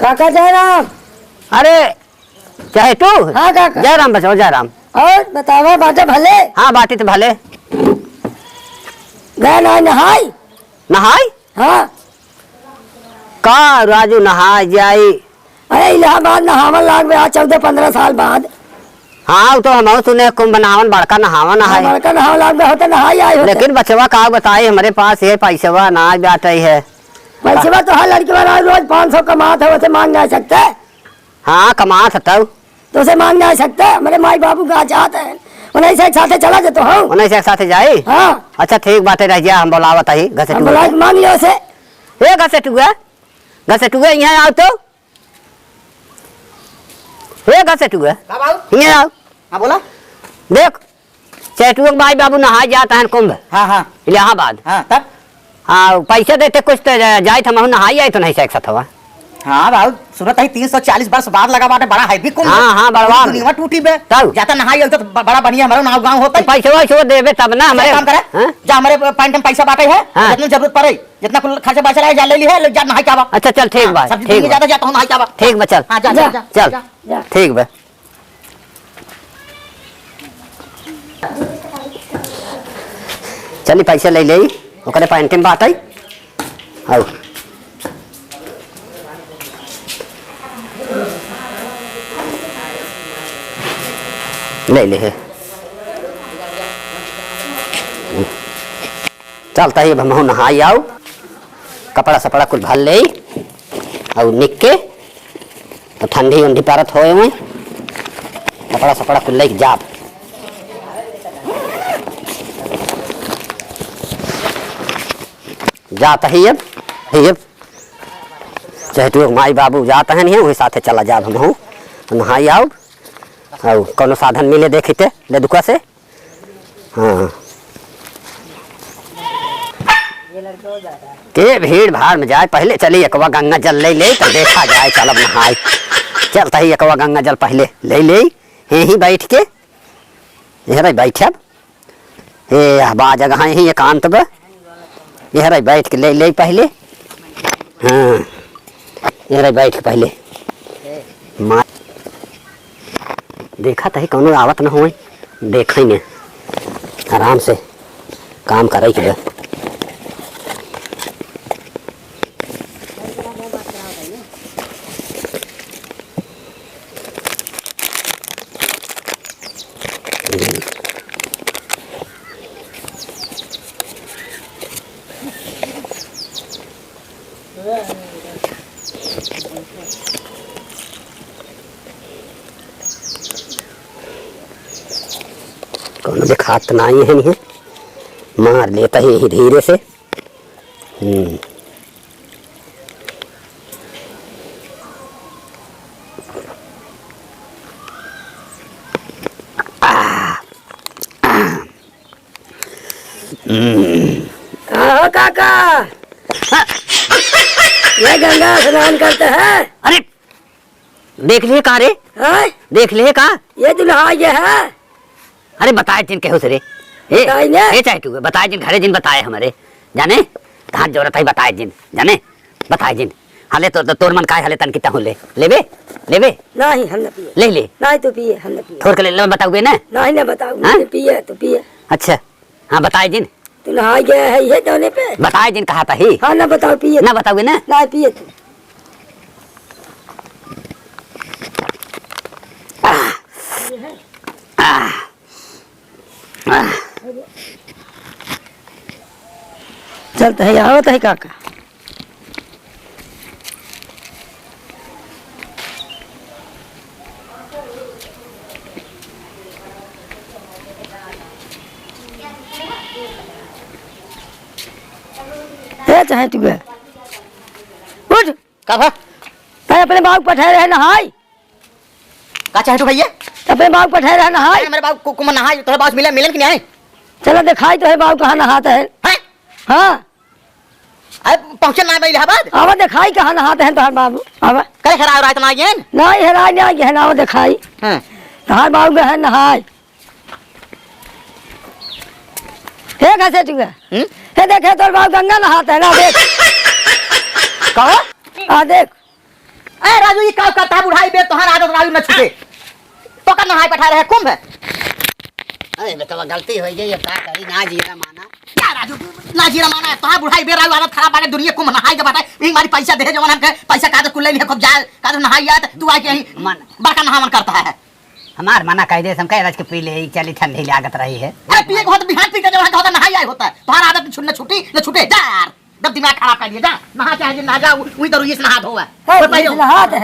काका जय राम। अरे चाहे तू। हाँ काका। जय राम बचाओ जय राम। और बतावा बाटे भले। हाँ बाटी तो भले। गए ना नहाई। नहाई। हाँ का राजू नहाई जाई। अरे इलाहाबाद नहावन लाग में आज 14-15 साल बाद। हाँ तो हम सुने कुंभ नहावन बड़का नहावन है। बड़का नहावन लाग में होते नहाई आए होते। लेकिन बचवा का बताए हमारे पास ये पैसा ना जाता है। पैसा तो हर लड़की वाला रोज 500 कमात है, उसे मांग नहीं सकते। हाँ कमा सकता हूँ तो उसे मांग नहीं सकते। मेरे माई बाबू का चाहते हैं उन्हीं से एक साथ चला जाता हूँ। उन्हीं से एक साथ जाए। हाँ अच्छा ठीक बात है रह जा हम बोलावत ही घर से मांग लियो उसे। ए घर से टुआ यहाँ आओ तो घर से टुआ यहाँ आओ। हाँ बोला। देख चैटुआ माई बाबू नहा जाता है कुंभ। हाँ हाँ इलाहाबाद। हाँ तब हाँ पैसे देते कुछ तो जाए थे नहाई आई तो नहीं से एक साथ हुआ। हाँ बाबू सूरत है 340 वर्ष बाद लगा बाटे बड़ा हैवी कुंभ। हाँ बड़वा दुनिया टूटी बे तब जाता नहाई तो बड़ा बढ़िया हमारा नाव गांव होता है। पैसे वैसे देवे तब ना हमारे काम करे जा हमारे पॉइंट में पैसा बाटे है। हाँ? जितना जरूरत पड़े जितना खर्चा बचा रहा जा ले ली है जा नहाई चावा। अच्छा चल ठीक बा ठीक ज्यादा जाता हूँ नहाई चावा। ठीक बा चल। हाँ जा चल ठीक बा। चली पैसे ले ले ओकरे पॉइंट में बात आई। आओ ले ले है चलता ही हम नहाई आओ कपड़ा सपड़ा कुछ भर ले और निक के तो ठंडी उंडी पारत होए हुए कपड़ा सपड़ा कुछ ले जा जाता ही अब चाहे तू माई बाबू जाता है नहीं वही साथे चला जा हम हूँ नहाई आओ और कोनो साधन मिले देखते ले दुका से। हाँ के भीड़ भाड़ में जाए पहले चली एकवा गंगा जल ले तो देखा जाए चल अब नहाई चलता ही एकवा गंगा जल पहले ले यहीं बैठ के यह बैठ अब ये बा जगह यहीं एकांत बा यह बैठ के ले पहले। हाँ यह बैठ के पहले माँ देखा तो कौनो आवत न हो देखे ने आराम से काम करे के कौन दिखात नहीं है नहीं मार लेता ही धीरे से। काका ये गंगा स्नान करते हैं। अरे देख लिए कहा रे देख लिए कहा ये तो नहा ये है। अरे बताए जिन कहो सरे ए चाहे तू बताए जिन घरे जिन बताए हमारे जाने कहाँ जरूरत है बताए जिन जाने बताए जिन हाले तो तोर मन काय हाले तन कितना हो लेबे नहीं हम न पिए ले नहीं तो पिए हम न पिए थोड़ के ले बताओगे ना नहीं न बताओ पिए तो पिए। अच्छा हाँ बताए जिन तू नहा गया है ये दोने पे बताए जिन कहा था ही। हाँ ना बताओ पिए ना बताओगे ना नहीं पिए तू। चलता है आवत है काका। चाहे तू उठ का भा अपने बाग पठाए रहे नहाई का चाहे तू भैया अपने बाग पठाए रहे नहाई मेरे बाबू को नहाई तोरे पास मिलन कि नहीं आए। चलो दिखाई तो है बाबू कहाँ नहाते हैं। हाँ पहुंचल ना इलाहाबाद आवा दिखाई कहाँ नहाते हैं तोहर बाबू आवा करे खराब रात ना गए नहीं हेराई नहीं गए ना दिखाई तोहर बाबू गए नहाई हे कैसे तू हे देखे तोहर बाबू गंगा नहाते हैं ना देख कहो हाँ देख ए राजू ये का करता है बुढ़ाई बे तोहार आदत राजू न छूटे तो का नहाय बैठा रहे कुंभ अरे बेटा गलती हो गई अब का करी ना जीरा माना क्या राजू ना जीरा माना है तोहार बुढ़ाई बे राजू आदत खराब बाटे दुनिया कुंभ नहाय के बाटे ई मारी पैसा दे जवन हमके पैसा का तो कुल्ले नहीं खूब जाए का तो नहाई आत तू आके यही मन बड़का नहावन करता है हमार मना कह दे हम कह रज के पी ले चली ठंडी लागत रही है अरे पिए को तो बिहान पी के जवन होता नहाई आए होता है तोहार आदत छुटने छुट्टी न छूटे जा यार जब दिमाग खराब कर दिया जा नहा चाहे ना जा वही तो रुइस नहा धोवा है नहा दे